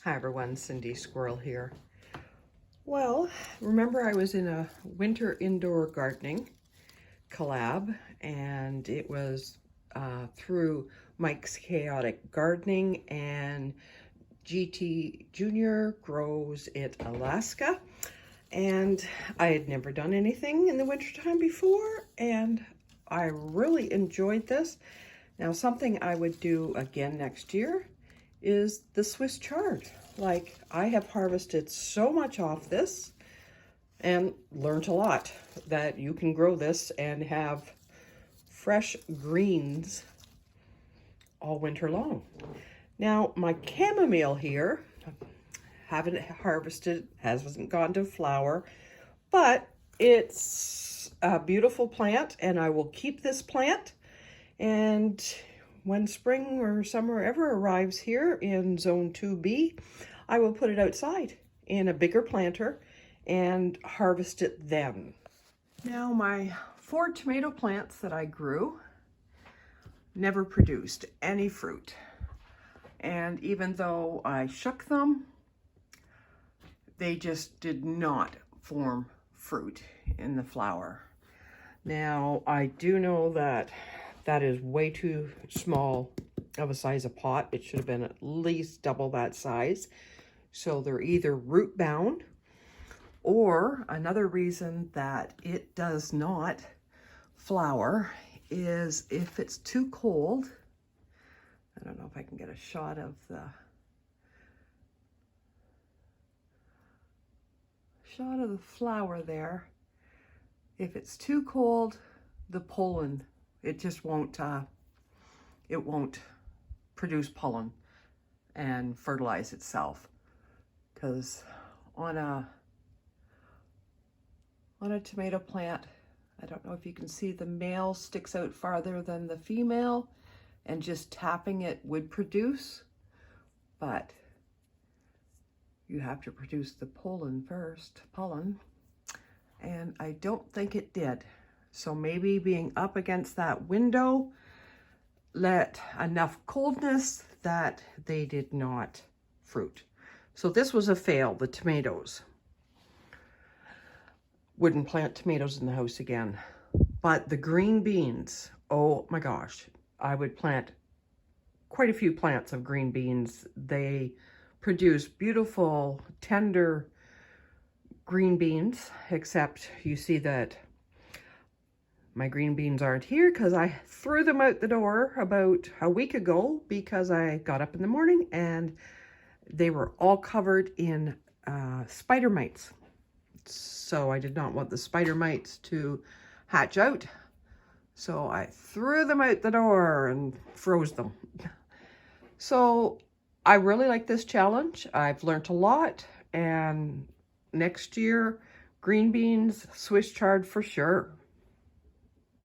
Hi everyone, Cindy Squirrel here. Well, remember I was in a winter indoor gardening collab, and it was through Mike's Chaotic Gardening, and GT Junior Grows It Alaska. And I had never done anything in the wintertime before, and I really enjoyed this. Now, something I would do again next year is the Swiss chard. Like, I have harvested so much off this and learned a lot that you can grow this and have fresh greens all winter long. Now, my chamomile here, haven't harvested, hasn't gone to flower, but it's a beautiful plant, and I will keep this plant. And when spring or summer ever arrives here in zone 2B, I will put it outside in a bigger planter and harvest it then. Now, my 4 tomato plants that I grew never produced any fruit. And even though I shook them, they just did not form fruit in the flower. Now, I do know that that is way too small of a size of pot. It should have been at least double that size. So they're either root bound, or another reason that it does not flower is if it's too cold. I don't know if I can get a shot of the flower there. If it's too cold, the pollen, it just won't produce pollen and fertilize itself. Because on a tomato plant, I don't know if you can see, the male sticks out farther than the female, and just tapping it would produce, but you have to produce the pollen first, and I don't think it did. So maybe being up against that window let enough coldness that they did not fruit. So this was a fail, the tomatoes. Wouldn't plant tomatoes in the house again. But the green beans, oh my gosh, I would plant quite a few plants of green beans. They produce beautiful, tender green beans, except you see that my green beans aren't here because I threw them out the door about a week ago because I got up in the morning and they were all covered in spider mites. So I did not want the spider mites to hatch out. So I threw them out the door and froze them. So I really like this challenge. I've learned a lot, and next year, green beans, Swiss chard for sure.